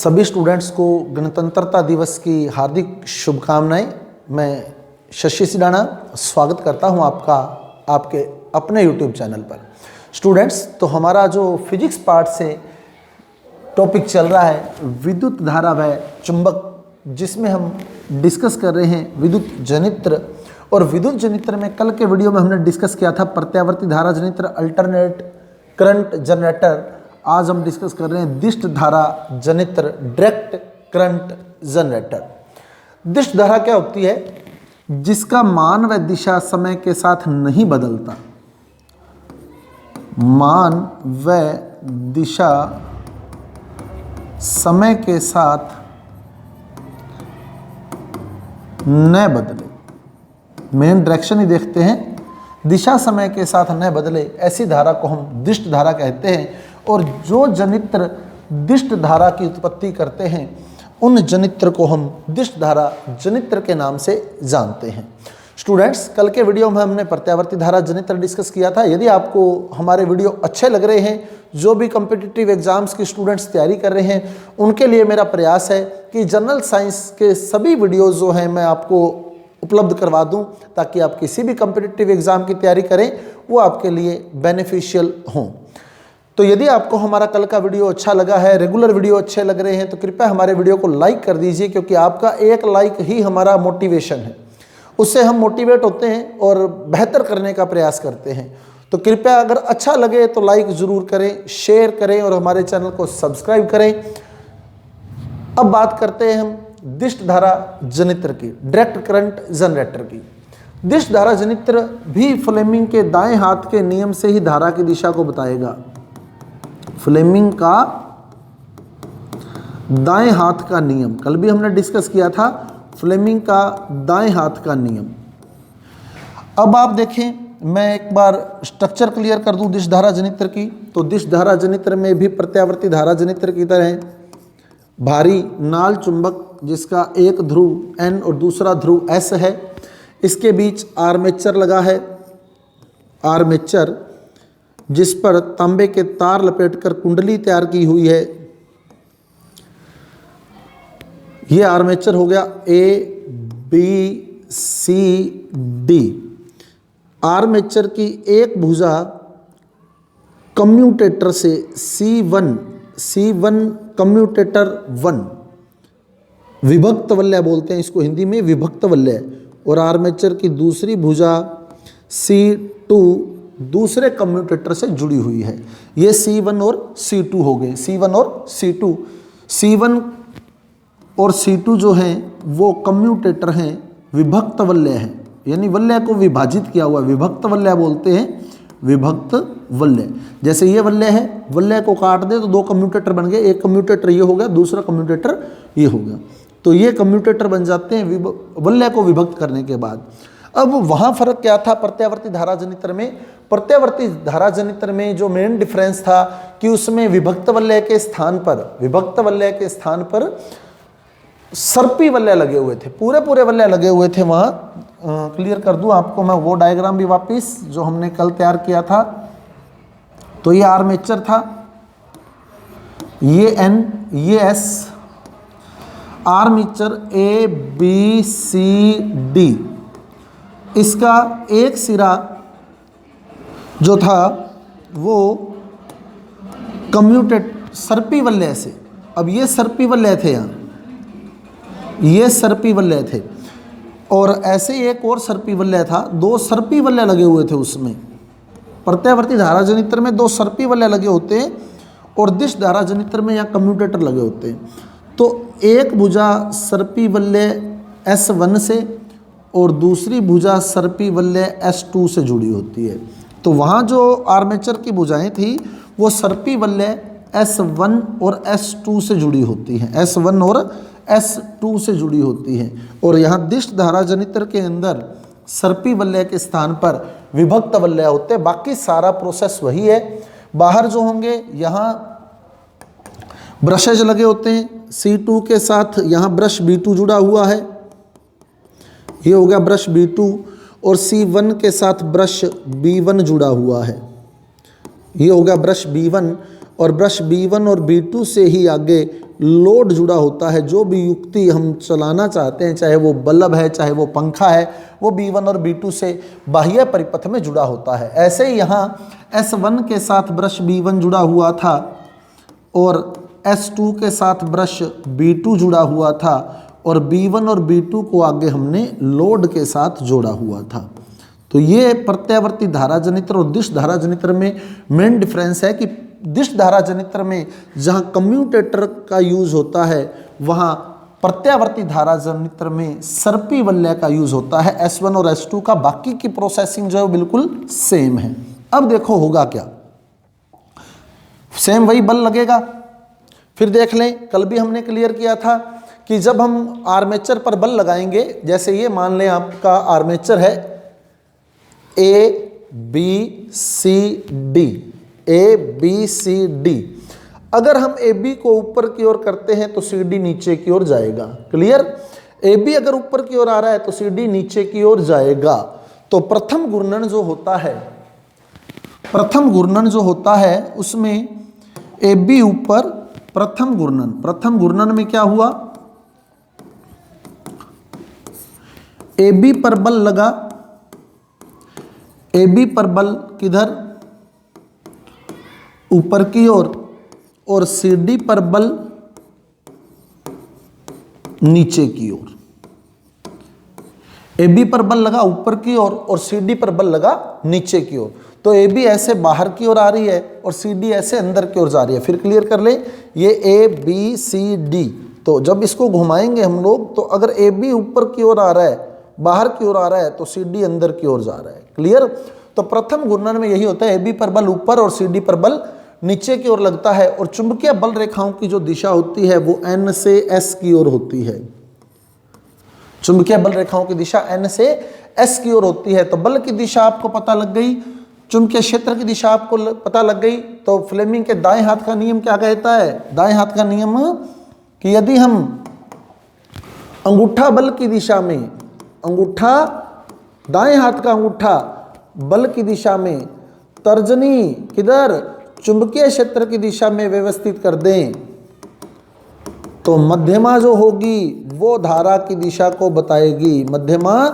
सभी स्टूडेंट्स को गणतंत्रता दिवस की हार्दिक शुभकामनाएं। मैं शशि सिडाना स्वागत करता हूं आपका आपके अपने YouTube चैनल पर। स्टूडेंट्स, तो हमारा जो फिजिक्स पार्ट से टॉपिक चल रहा है विद्युत धारा व चुंबक, जिसमें हम डिस्कस कर रहे हैं विद्युत जनित्र। और विद्युत जनित्र में कल के वीडियो में हमने डिस्कस किया था प्रत्यावर्ती धारा जनित्र, अल्टरनेट करंट जनरेटर। आज हम डिस्कस कर रहे हैं दिष्ट धारा जनित्र, डायरेक्ट करंट जनरेटर। दिष्ट धारा क्या होती है? जिसका मान व दिशा समय के साथ नहीं बदलता। मान व दिशा समय के साथ न बदले, मेन डायरेक्शन ही देखते हैं, दिशा समय के साथ न बदले, ऐसी धारा को हम दिष्ट धारा कहते हैं। और जो जनित्र दिष्ट धारा की उत्पत्ति करते हैं उन जनित्र को हम दिष्ट धारा जनित्र के नाम से जानते हैं। स्टूडेंट्स, कल के वीडियो में हमने प्रत्यावर्ती धारा जनित्र डिस्कस किया था। यदि आपको हमारे वीडियो अच्छे लग रहे हैं, जो भी कॉम्पिटिटिव एग्जाम्स की स्टूडेंट्स तैयारी कर रहे हैं, उनके लिए मेरा प्रयास है कि जनरल साइंस के सभी वीडियोज़ जो हैं मैं आपको उपलब्ध करवा दूं, ताकि आप किसी भी कॉम्पिटिटिव एग्जाम की तैयारी करें वो आपके लिए बेनिफिशियल हों। तो यदि आपको हमारा कल का वीडियो अच्छा लगा है, रेगुलर वीडियो अच्छे लग रहे हैं, तो कृपया हमारे वीडियो को लाइक कर दीजिए, क्योंकि आपका एक लाइक ही हमारा मोटिवेशन है। उससे हम मोटिवेट होते हैं और बेहतर करने का प्रयास करते हैं। तो कृपया अगर अच्छा लगे तो लाइक ज़रूर करें, शेयर करें और हमारे चैनल को सब्सक्राइब करें। अब बात करते हैं हम दिष्ट धारा जनित्र की, डायरेक्ट करंट जनरेटर की। दिष्ट धारा जनित्र भी फ्लेमिंग के दाएं हाथ के नियम से ही धारा की दिशा को बताएगा। फ्लेमिंग का दाएं हाथ का नियम, कल भी हमने डिस्कस किया था, फ्लेमिंग का दाएं हाथ का नियम। अब आप देखें, मैं एक बार स्ट्रक्चर क्लियर कर दूं दिष्ट धारा जनित्र की। तो दिष्ट धारा जनित्र में भी प्रत्यावर्ती धारा जनित्र की तरह भारी नाल चुंबक, जिसका एक ध्रुव N और दूसरा ध्रुव S है, इसके बीच आर्मेचर लगा है। आर्मेचर जिस पर तांबे के तार लपेटकर कुंडली तैयार की हुई है। यह आर्मेचर हो गया A, B, C, D। Armature की एक भुजा कम्यूटेटर से C1 कम्यूटेटर 1, विभक्त वलय बोलते हैं इसको हिंदी में, विभक्त वलय। और आर्मेचर की दूसरी भुजा C2 दूसरे कम्यूटेटर से जुड़ी हुई है। ये C1 और C2 हो गए, C1 और C2। C1 और C2 जो हैं वो कम्यूटेटर हैं, विभक्त वलय हैं, यानी वलय को विभाजित किया हुआ, विभक्त वलय बोलते हैं, विभक्त वलय। जैसे ये वलय है, वलय को काट दे तो दो कम्यूटेटर बन गए, एक कम्यूटेटर ये हो गया, दूसरा कम्यूटेटर ये हो गया। तो ये कम्यूटेटर बन जाते हैं वलय को विभक्त करने के बाद। अब वहाँ फर्क क्या था प्रत्यावर्ती धारा जनित्र में? प्रत्यावर्ती धारा जनित्र में जो मेन डिफरेंस था कि उसमें विभक्त वलय के स्थान पर सर्पी वलय लगे हुए थे, पूरे वलय लगे हुए थे। वहाँ क्लियर कर दूं आपको मैं वो डायग्राम भी वापस, जो हमने कल तैयार किया था। तो ये आर्मेचर था, ये N, ये S, armature A, B, C, D। इसका एक सिरा जो था वो कम्यूटेट सर्पी वलय से, अब ये सर्पी वलय थे, यहाँ ये सर्पी वलय थे, और ऐसे एक और सर्पी वलय था, दो सर्पी वलय लगे हुए थे उसमें। प्रत्यावर्ती धारा जनित्र में दो सर्पी वलय लगे होते हैं और दिष्ट धारा जनित्र में यहाँ कम्यूटेटर लगे होते हैं। तो एक भुजा सर्पी वलय S1 से और दूसरी भुजा सर्पी वलय S2 से जुड़ी होती है। तो वहाँ जो आर्मेचर की भुजाएं थी वो सर्पी वलय S1 और S2 से जुड़ी होती हैं, S1 और S2 से जुड़ी होती हैं। और यहाँ दिष्ट धारा जनित्र के अंदर सर्पी वलय के स्थान पर विभक्त वलय होते हैं। बाकी सारा प्रोसेस वही है। बाहर जो होंगे यहाँ ब्रशेज लगे होते हैं, C2 के साथ यहाँ ब्रश B2 जुड़ा हुआ है, ये हो गया ब्रश B2, और C1 के साथ ब्रश B1 जुड़ा हुआ है, ये हो गया ब्रश B1। और ब्रश B1 और B2 से ही आगे लोड जुड़ा होता है। जो भी युक्ति हम चलाना चाहते हैं, चाहे वो बल्ब है, चाहे वो पंखा है, वो B1 और B2 से बाह्य परिपथ में जुड़ा होता है। ऐसे ही यहाँ S1 के साथ ब्रश B1 जुड़ा हुआ था और S2 के साथ ब्रश B2 जुड़ा हुआ था और B1 और B2 को आगे हमने लोड के साथ जोड़ा हुआ था। तो ये प्रत्यावर्ती धारा जनित्र और दिश धारा जनित्र में मेन डिफरेंस है कि दिश धारा जनित्र में जहाँ कम्यूटेटर का यूज होता है, वहाँ प्रत्यावर्ती धारा जनित्र में सर्पी वलय का यूज होता है। S1 और S2 का बाकी की प्रोसेसिंग जो है वो बिल्कुल सेम है। अब देखो होगा क्या, सेम वही बल लगेगा। फिर देख लें, कल भी हमने क्लियर किया था कि जब हम आर्मेचर पर बल लगाएंगे, जैसे ये मान लें आपका आर्मेचर है ABCD, अगर हम AB को ऊपर की ओर करते हैं तो CD नीचे की ओर जाएगा। क्लियर? AB अगर ऊपर की ओर आ रहा है तो CD नीचे की ओर जाएगा। तो प्रथम घूर्णन जो होता है उसमें AB ऊपर, प्रथम घूर्णन में क्या हुआ, AB पर बल लगा, AB पर बल किधर, ऊपर की ओर, और CD पर बल नीचे की ओर। AB पर बल लगा ऊपर की ओर और CD पर बल लगा नीचे की ओर। तो AB ऐसे बाहर की ओर आ रही है और CD ऐसे अंदर की ओर जा रही है। फिर क्लियर कर ले, ये ABCD, तो जब इसको घुमाएंगे हम लोग, तो अगर AB ऊपर की ओर आ रहा है, बाहर की ओर आ रहा है, तो CD अंदर की ओर जा रहा है। क्लियर? तो प्रथम घूर्णन में यही होता है, AB पर बल ऊपर और CD पर बल नीचे की ओर लगता है और चुंबकीय बल रेखाओं की जो दिशा होती है वो N से S की ओर होती है। चुंबकीय बल रेखाओं की दिशा N से S की ओर होती है। तो बल की दिशा आपको पता लग गई, चुंबकीय क्षेत्र की दिशा आपको पता लग गई। तो फ्लेमिंग के दाएं हाथ का नियम क्या कहता है? दाएं हाथ का नियम कि यदि हम अंगूठा बल की दिशा में, दाएं हाथ का अंगूठा बल की दिशा में, तर्जनी किधर, चुंबकीय क्षेत्र की दिशा में व्यवस्थित कर दें, तो मध्यमा जो होगी वो धारा की दिशा को बताएगी, मध्यमा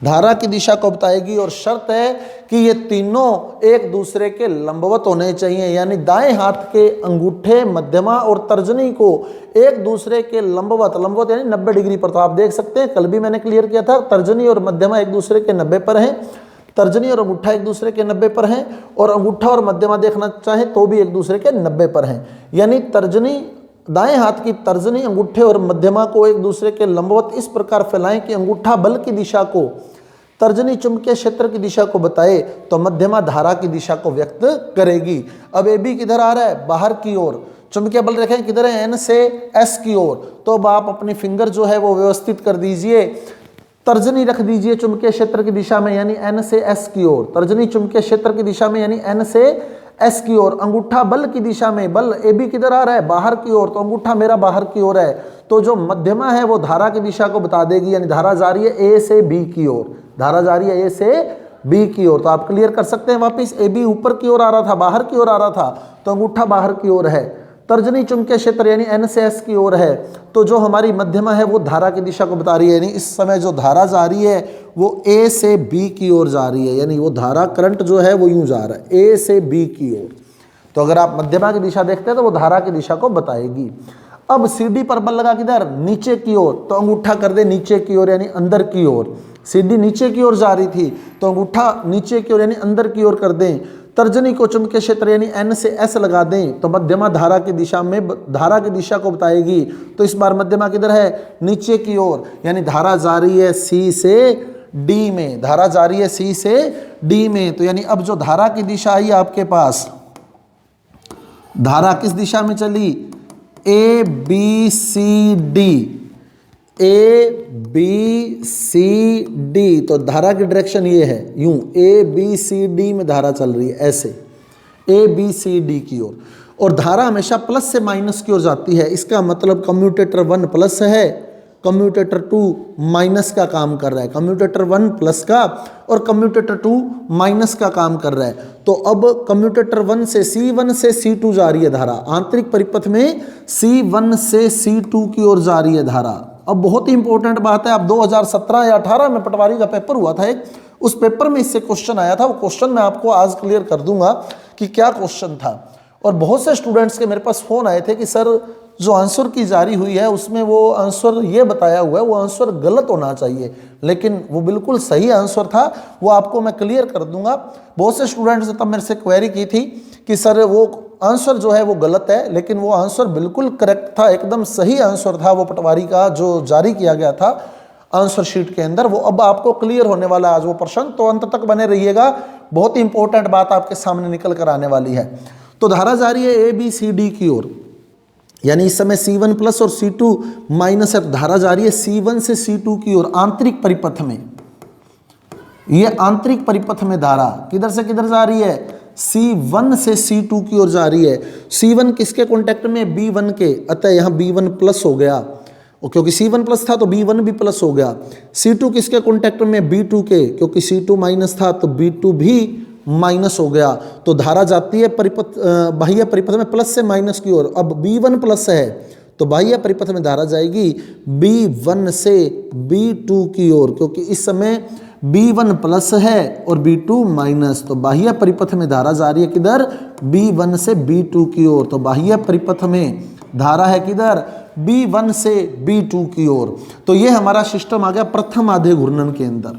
धारा की दिशा को बताएगी। और शर्त है कि ये तीनों एक दूसरे के लंबवत होने चाहिए, यानी दाएं हाथ के अंगूठे, मध्यमा और तर्जनी को एक दूसरे के लंबवत यानी 90 डिग्री पर। तो आप देख सकते हैं, कल भी मैंने क्लियर किया था, तर्जनी और मध्यमा एक दूसरे के 90 पर हैं, तर्जनी और अंगूठा एक दूसरे के 90 पर हैं, और अंगूठा और मध्यमा देखना चाहें तो भी एक दूसरे के 90 पर हैं। यानी तर्जनी, दाएं हाथ की तर्जनी अंगूठे और मध्यमा को एक दूसरे के लंबवत इस प्रकार फैलाएं कि अंगूठा बल की दिशा को, तर्जनी चुंबकीय क्षेत्र की दिशा को बताए, तो मध्यमा धारा की दिशा को व्यक्त करेगी। अब AB किधर आ रहा है? बाहर की ओर। चुंबकीय बल रेखाएं किधर है? N से S की ओर। तो अब आप अपनी फिंगर जो है वो व्यवस्थित कर दीजिए, तर्जनी रख दीजिए चुंबकीय क्षेत्र की दिशा में यानी N से S की ओर, तर्जनी चुंबकीय क्षेत्र की दिशा में यानी N से S की ओर। अंगूठा बल की दिशा में, बल AB किधर आ रहा है? बाहर की ओर, तो अंगूठा मेरा बाहर की ओर है, तो जो मध्यमा है वो धारा की दिशा को बता देगी, यानी धारा जा रही है A से B की ओर, धारा जा रही है A से B की ओर। तो आप क्लियर कर सकते हैं वापिस, AB ऊपर की ओर आ रहा था, बाहर की ओर आ रहा था, तो अंगूठा बाहर की ओर है। तर्जनी चुंबकीय क्षेत्र यानी N से S की ओर है, तो जो हमारी मध्यमा है वो धारा की दिशा को बता रही है, यानी इस समय जो धारा जा रही है वो A से B की ओर जा रही है, यानी वो धारा करंट जो है वो यूं जा रहा है A से B की ओर। तो अगर आप मध्यमा की दिशा देखते हैं तो वो धारा की दिशा को बताएगी। अब CD पर बल लगा किधर? नीचे की ओर, तो अंगूठा कर दे नीचे की ओर यानी अंदर की ओर। CD नीचे की ओर जा रही थी, तो अंगूठा नीचे की ओर यानी अंदर की ओर कर दें। तर्जनी को चुंबकीय क्षेत्र यानी N से S लगा दें, तो मध्यमा धारा की दिशा में, धारा की दिशा को बताएगी। तो इस बार मध्यमा किधर है? नीचे की ओर, यानी धारा जा रही है C से D में, धारा जा रही है C से D में। तो यानी अब जो धारा की दिशा आई आपके पास, धारा किस दिशा में चली? ABCD, ABCD, तो धारा की डायरेक्शन ये है, यूं ABCD में धारा चल रही है, ऐसे ABCD की ओर। और धारा हमेशा प्लस से माइनस की ओर जाती है, इसका मतलब कम्यूटेटर 1 प्लस है कम्यूटेटर 2 माइनस का काम कर रहा है, कम्यूटेटर 1 प्लस का और कम्यूटेटर 2 माइनस का काम कर रहा है। तो अब कम्यूटेटर 1 से C1 से C2 जा रही है धारा, आंतरिक परिपथ में C1 से C2 की ओर जा रही है धारा। अब बहुत ही इंपॉर्टेंट बात है, अब 2017 या 18 में पटवारी का पेपर हुआ था एक, उस पेपर में इससे क्वेश्चन आया था। वो क्वेश्चन मैं आपको आज क्लियर कर दूंगा कि क्या क्वेश्चन था। और बहुत से स्टूडेंट्स के मेरे पास फोन आए थे कि सर जो आंसर की जारी हुई है उसमें वो आंसर ये बताया हुआ है, वो आंसर गलत होना चाहिए, लेकिन वो बिल्कुल सही आंसर था, वो आपको मैं क्लियर कर दूंगा। बहुत से स्टूडेंट्स ने तब मेरे से क्वेरी की थी कि सर वो आंसर जो है वो गलत है, लेकिन वो आंसर बिल्कुल करेक्ट था, एकदम सही आंसर था वो पटवारी का जो जारी किया गया था आंसर शीट के अंदर। वो अब आपको क्लियर होने वाला है आज वो प्रश्न, तो अंत तक बने रहिएगा, बहुत ही इंपॉर्टेंट बात आपके सामने निकल कर आने वाली है। तो धारा जा रही है ABCD की ओर, यानी इस समय C1 प्लस और C2 माइनस है, धारा जा रही है C1 से C2 की ओर आंतरिक परिपथ में। ये आंतरिक परिपथ में धारा किधर से किधर जा रही है, C1 से C2 की ओर जा रही है। C1 किसके कॉन्टेक्ट में, B1 के, अतः यहाँ B1 प्लस हो गया, और क्योंकि C1 प्लस था तो B1 भी प्लस हो गया। C2 किसके कॉन्टेक्ट में, B2 के, क्योंकि C2 माइनस था तो B2 भी माइनस हो गया। तो धारा जाती है परिपथ बाह्य परिपथ में प्लस से माइनस की ओर। अब B1 प्लस है तो बाह्य परिपथ में धारा जाएगी B1 से B2 की ओर, क्योंकि इस समय B1 प्लस है और B2 माइनस, तो बाह्य परिपथ में धारा जा रही है किधर, B1 से B2 की ओर। तो बाह्य परिपथ में धारा है किधर, B1 से B2 की ओर। तो ये हमारा सिस्टम आ गया प्रथम आधे घूर्णन के अंदर,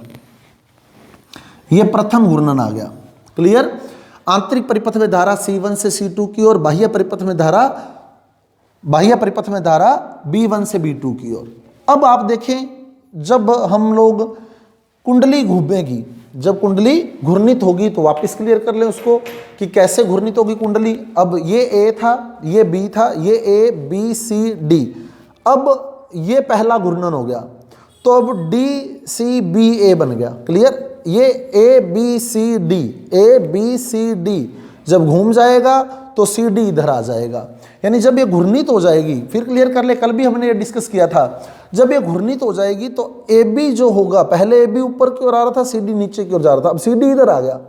ये प्रथम घूर्णन आ गया। क्लियर। आंतरिक परिपथ में धारा C1 से C2 की ओर, बाह्य परिपथ में धारा B1 से B2 की ओर। अब आप देखें, जब हम लोग कुंडली घूमेगी, जब कुंडली घूर्णित होगी, तो वापस क्लियर कर लें उसको कि कैसे घूर्णित होगी कुंडली। अब ये A था, ये B था, ये A B C D, अब ये पहला घूर्णन हो गया, तो अब D C B A बन गया। क्लियर। ये A B C D जब घूम जाएगा तो CD इधर आ जाएगा, यानी जब ये घूर्णित हो जाएगी, फिर क्लियर कर ले, कल भी हमने ये डिस्कस किया था, जब ये घूर्णित हो जाएगी तो AB जो होगा, पहले AB ऊपर की ओर आ रहा था, CD नीचे की ओर जा रहा था, अब CD इधर आ गया,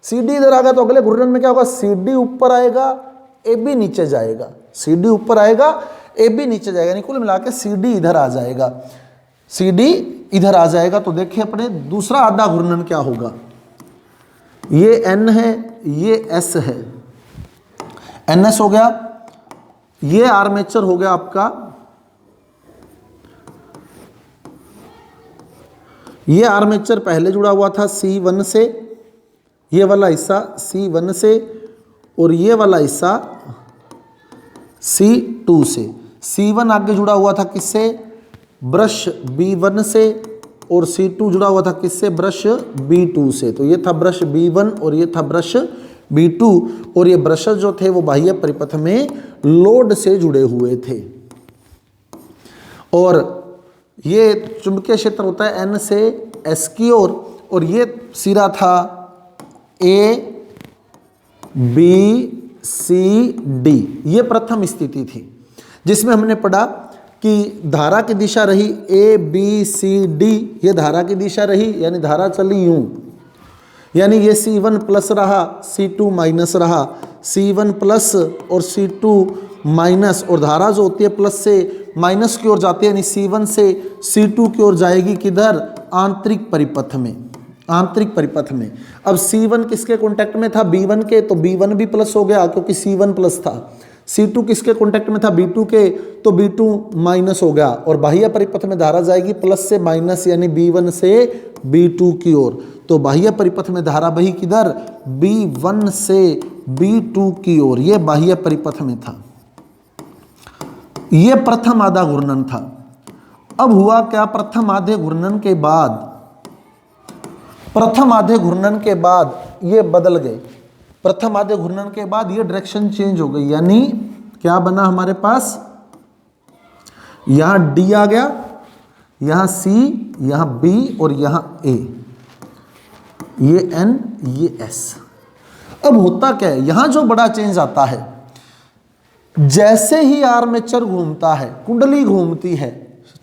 CD इधर आ गया, तो अगले घूर्णन में क्या होगा, CD ऊपर आएगा, AB नीचे जाएगा, CD ऊपर आएगा, AB नीचे जाएगा, यानी कुल मिला के CD इधर आ जाएगा, CD इधर आ जाएगा। तो देखिए अपने दूसरा आधा घूर्णन क्या होगा, ये N है, ये S है, NS हो गया, ये आर्मेचर हो गया आपका, ये आर्मेचर पहले जुड़ा हुआ था C1 से, ये वाला हिस्सा C1 से, और ये वाला हिस्सा C2 से। C1 आगे जुड़ा हुआ था किससे, ब्रश B1 से, और C2 जुड़ा हुआ था किससे, ब्रश B2 से। तो ये था ब्रश B1 और ये था ब्रश B2, और ये ब्रशेस जो थे वो बाह्य परिपथ में लोड से जुड़े हुए थे। और ये चुंबकीय क्षेत्र होता है N से S की ओर, और ये सिरा था A B C D, ये प्रथम स्थिति थी जिसमें हमने पढ़ा कि धारा की दिशा रही A B C D, ये धारा की दिशा रही, यानी धारा चली यूं, यानी ये C1 प्लस रहा, C2 माइनस रहा, C1 प्लस और C2 माइनस, और धारा जो होती है प्लस से माइनस की ओर जाती है, यानी C1 से C2 की ओर जाएगी किधर, आंतरिक परिपथ में, आंतरिक परिपथ में। अब C1 किसके कॉन्टेक्ट में था, B1 के, तो B1 भी प्लस हो गया क्योंकि C1 प्लस था। C2 किसके कॉन्टेक्ट में था, B2 के, तो B2 माइनस हो गया, और बाह्य परिपथ में धारा जाएगी प्लस से माइनस, यानी B1 से B2 की ओर। तो बाह्य परिपथ में धारा बही किधर, B1 से B2 की ओर, ये बाह्य परिपथ में था, ये प्रथम आधा घूर्णन था। अब हुआ क्या, प्रथम आधे घूर्णन के बाद, प्रथम आधे घूर्णन के बाद ये बदल गए, प्रथम आधे घूर्णन के बाद ये डायरेक्शन चेंज हो गई, यानी क्या बना हमारे पास, यहां D आ गया, यहां C, यहां B और यहां A, ये N, ये S। अब होता क्या है, यहां जो बड़ा चेंज आता है, जैसे ही आर्मेचर घूमता है, कुंडली घूमती है,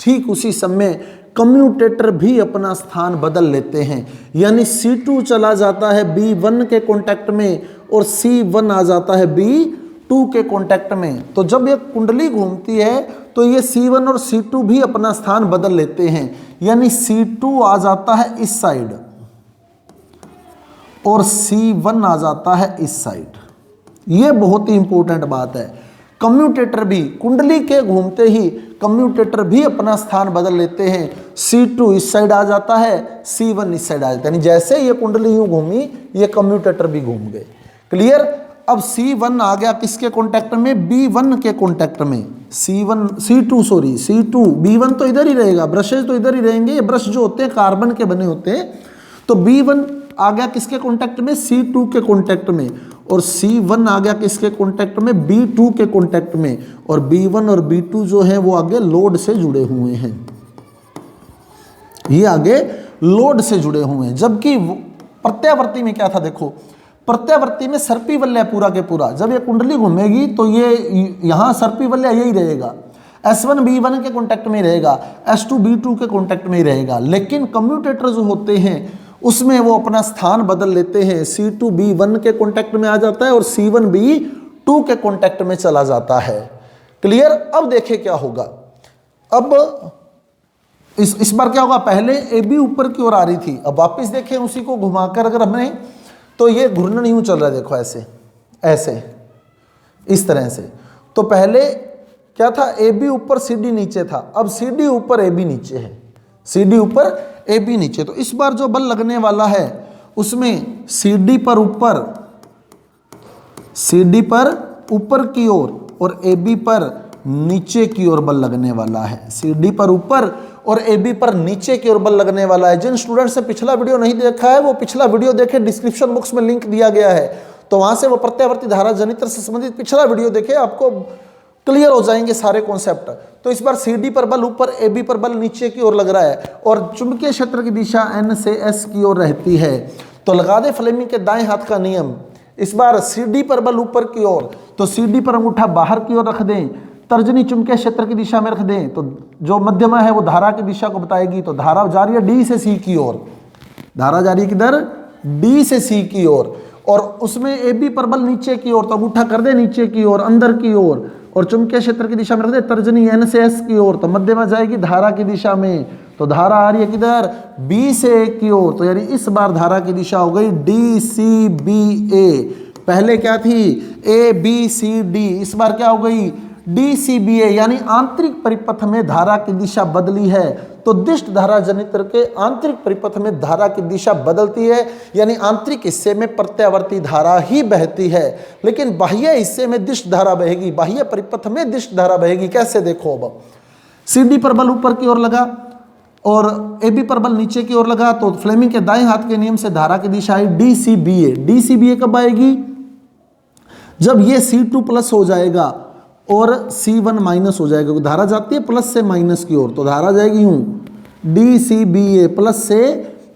ठीक उसी समय कम्यूटेटर भी अपना स्थान बदल लेते हैं, यानी C2 चला जाता है B1 के कॉन्टैक्ट में और C1 आ जाता है B2 के कॉन्टैक्ट में। तो जब ये कुंडली घूमती है तो ये C1 और C2 भी अपना स्थान बदल लेते हैं, यानी C2 आ जाता है इस साइड और C1 आ जाता है इस साइड। ये बहुत ही इंपॉर्टेंट बात है। कम्यूटेटर भी कुंडली के घूमते ही कम्यूटेटर भी अपना स्थान बदल लेते हैं। C2 इस साइड आ जाता है, C1 इस साइड आ जाता है, यानी जैसे ये कुंडली यूं घूमी ये कम्यूटेटर भी घूम गए। क्लियर। अब C1 आ गया किसके कॉन्टैक्ट में? B1 के कॉन्टैक्ट में। C2 B1 तो इधर ही रहेगा, ब्रशेज तो इधर ही रहेंगे, ये ब्रश जो होते हैं कार्बन के बने होते हैं। तो B1 आ गया किसके कॉन्टैक्ट में? C2 के कॉन्टैक्ट में। और C1 आ गया किसके कॉन्टैक्ट में? B2 के कॉन्टैक्ट में। और B1 और B2 जो है वो आगे लोड से जुड़े हुए हैं, ये आगे लोड से जुड़े हुए हैं। जबकि प्रत्यावर्ती में क्या था? देखो प्रत्यावर्ती में सर्पी वलय पूरा के पूरा, जब ये कुंडली घूमेगी तो ये यहां सर्पी वलय यही रहेगा, S1 B1 के कॉन्टैक्ट में ही रहेगा, S2 B2 के कॉन्टैक्ट में ही रहेगा। लेकिन कम्यूटेटर जो होते हैं उसमें वो अपना स्थान बदल लेते हैं, C2 B1 के कॉन्टैक्ट में आ जाता है और C1 B2 के कॉन्टैक्ट में चला जाता है। क्लियर। अब देखें क्या होगा। अब इस बार क्या होगा? पहले AB ऊपर की ओर आ रही थी, अब वापस देखें उसी को घुमाकर अगर हमने, तो ये घूर्णन यूं चल रहा है, देखो ऐसे ऐसे इस तरह से। तो पहले क्या था? AB ऊपर CD नीचे था, अब CD ऊपर AB नीचे है, CD ऊपर AB नीचे। तो इस बार जो बल लगने वाला है उसमें CD पर ऊपर की ओर और AB पर नीचे की ओर बल लगने वाला है। CD पर ऊपर और AB पर नीचे की ओर बल लगने वाला है। जिन स्टूडेंट्स ने पिछला वीडियो नहीं देखा है वो पिछला वीडियो देखे, डिस्क्रिप्शन बॉक्स में लिंक दिया गया है, तो वहां से वो प्रत्यावर्ती धारा जनित्र से संबंधित पिछला वीडियो देखे, आपको क्लियर हो जाएंगे सारे कॉन्सेप्ट। तो इस बार CD पर बल ऊपर, AB पर बल नीचे की ओर लग रहा है और चुंबकीय क्षेत्र की दिशा N से S की ओर रहती है। तो लगा दे फ्लेमिंग के दाएं हाथ का नियम। इस बार CD पर बल ऊपर की ओर, तो CD पर अंगूठा बाहर की ओर रख दें, तर्जनी चुंबकीय क्षेत्र की दिशा में रख दें, तो जो मध्यमा है वो धारा की दिशा को बताएगी। तो धारा जा रही है D से C की ओर, धारा जा रही है किधर? D से C की ओर। और उसमें AB पर बल नीचे की ओर, तो अंगूठा कर दे नीचे की ओर, अंदर की ओर, और चुंबकीय क्षेत्र की दिशा में रख दे तर्जनी N से S की ओर, तो मध्यमा जाएगी धारा की दिशा में। तो धारा आ रही है किधर? B से A की ओर। तो यानी इस बार धारा की दिशा हो गई DCBA। पहले क्या थी? ABCD, इस बार क्या हो गई? DCBA, यानी आंतरिक परिपथ में धारा की दिशा बदली है। तो दिष्ट धारा जनित्र के आंतरिक परिपथ में धारा की दिशा बदलती है, यानी आंतरिक हिस्से में प्रत्यावर्ती धारा ही बहती है, लेकिन बाह्य हिस्से में दिष्ट धारा बहेगी, बाह्य परिपथ में दिष्ट धारा बहेगी। कैसे? देखो अब CD पर बल ऊपर की ओर लगा और AB पर बल नीचे की ओर लगा, तो फ्लेमिंग के दाएं हाथ के नियम से धारा की दिशा आई DCBA। DCBA कब आएगी? जब ये C2 प्लस हो जाएगा और C1 माइनस हो जाएगा, क्योंकि धारा जाती है प्लस से माइनस की ओर, तो धारा जाएगी यूं DCBA प्लस से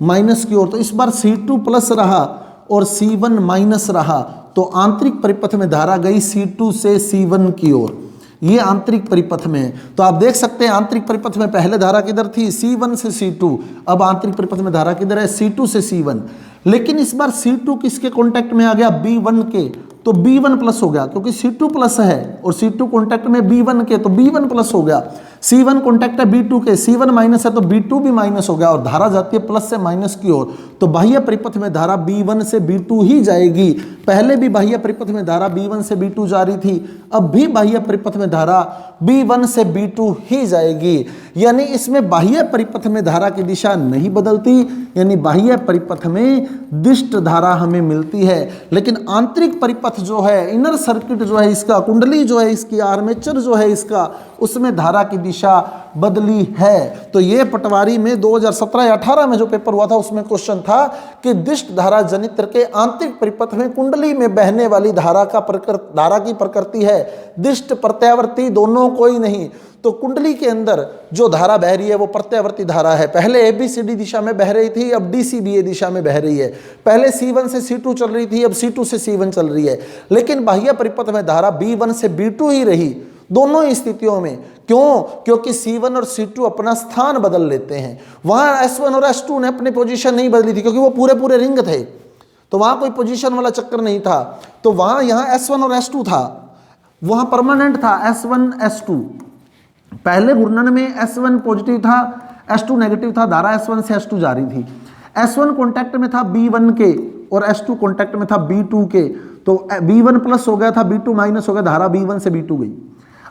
माइनस की ओर। तो इस बार C2 प्लस रहा और C1 माइनस रहा, तो आंतरिक परिपथ में धारा गई C2 से C1 की ओर, ये आंतरिक परिपथ में है। तो आप देख सकते हैं आंतरिक परिपथ में पहले धारा किधर थी? C1 से C2, अब आंतरिक परिपथ में धारा किधर है? C2 से C1। लेकिन इस बार C2 किसके कॉन्टैक्ट में आ गया? B1 के, तो B1 प्लस हो गया, क्योंकि C2 प्लस है और C2 कॉन्टैक्ट में B1 के, तो B1 प्लस हो गया। C1 कॉन्टैक्ट है B2 के, C1 माइनस है तो B2 भी माइनस हो गया, और धारा जाती है प्लस से माइनस की ओर। तो बाह्य परिपथ में धारा B1 से B2 ही जाएगी। पहले भी बाह्य परिपथ में धारा B1 से B2 जा रही थी, अब भी बाह्य परिपथ में धारा B1 से B2 ही जाएगी। यानी इसमें बाह्य परिपथ में धारा की दिशा नहीं बदलती, यानी बाह्य परिपथ में दिष्ट धारा हमें मिलती है। लेकिन आंतरिक परिपथ जो है, इनर सर्किट जो है इसका, कुंडली जो है इसकी, आर्मेचर जो है इसका, उसमें धारा की दिशा बदली है। तो ये पटवारी में 2017 या 18 में जो पेपर हुआ था उसमें क्वेश्चन था कि दिष्ट धारा जनित्र के आंतरिक परिपथ में कुंडली में बहने वाली धारा की प्रकृति है दिष्ट प्रत्यावर्ती, दोनों कोई नहीं। तो कुंडली के अंदर जो धारा बह रही है वो प्रत्यावर्ती धारा है। पहले ABCD दिशा में बह रही थी, अब DCBA दिशा में बह रही है। पहले C1 से C2 चल रही थी, अब C2 से C1 चल रही है। लेकिन बाह्य परिपथ में धारा B1 से B2 ही रही। दोनों ही स्थितियों में। क्यों? क्योंकि C1 और C2 अपना स्थान बदल लेते हैं। वहां S1 और S2 ने अपनी पोजीशन नहीं बदली थी, क्योंकि वो पूरे पूरे रिंग थे, तो वहां कोई पोजीशन वाला चक्कर नहीं था। तो वहां यहां S1 और S2 था, वहां परमानेंट था S1 S2। पहले घूर्णन में S1 पॉजिटिव था, S2 नेगेटिव था, धारा S1 से S2 जा रही थी। S1 कॉन्टैक्ट में था B1 के और S2 कॉन्टैक्ट में था B2 के, तो B1 प्लस हो गया था, B2 माइनस हो गया, धारा B1 से B2 गई।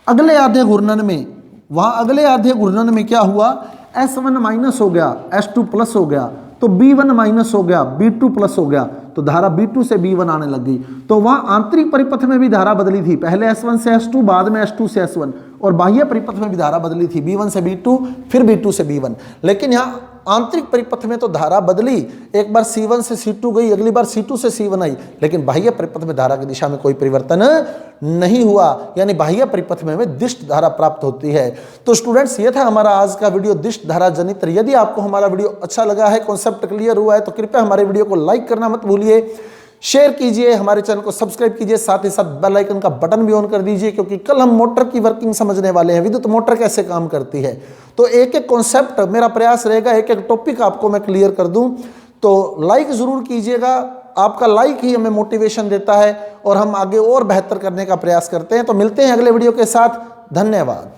अगले आधे घूर्णन में, वहां अगले आधे घूर्णन में क्या हुआ, S1 माइनस हो गया, S2 प्लस हो गया, तो B1 माइनस हो गया, B2 प्लस हो गया, तो धारा B2 से B1 आने लग गई। तो वहां आंतरिक परिपथ में भी धारा बदली थी, पहले S1 से S2, बाद में S2 से S1, और बाह्य परिपथ में भी धारा बदली थी, B1 से B2, फिर B2 से B1। लेकिन यहाँ आंतरिक परिपथ में तो धारा बदली, एक बार C1 से C2 गई, अगली बार C2 से C1 आई, लेकिन बाह्य परिपथ में धारा की दिशा में कोई परिवर्तन नहीं हुआ, यानी बाह्य परिपथ में हमें दिष्ट धारा प्राप्त होती है। तो स्टूडेंट्स, ये था हमारा आज का वीडियो दिष्ट धारा जनित्र। यदि आपको हमारा वीडियो अच्छा लगा है, कॉन्सेप्ट क्लियर हुआ है, तो कृपया हमारे वीडियो को लाइक करना मत भूलिए, शेयर कीजिए, हमारे चैनल को सब्सक्राइब कीजिए, साथ ही साथ बेल आइकन का बटन भी ऑन कर दीजिए, क्योंकि कल हम मोटर की वर्किंग समझने वाले हैं, विद्युत मोटर कैसे काम करती है। तो एक एक कॉन्सेप्ट मेरा प्रयास रहेगा, एक एक टॉपिक आपको मैं क्लियर कर दूं। तो लाइक जरूर कीजिएगा, आपका लाइक ही हमें मोटिवेशन देता है और हम आगे और बेहतर करने का प्रयास करते हैं। तो मिलते हैं अगले वीडियो के साथ, धन्यवाद।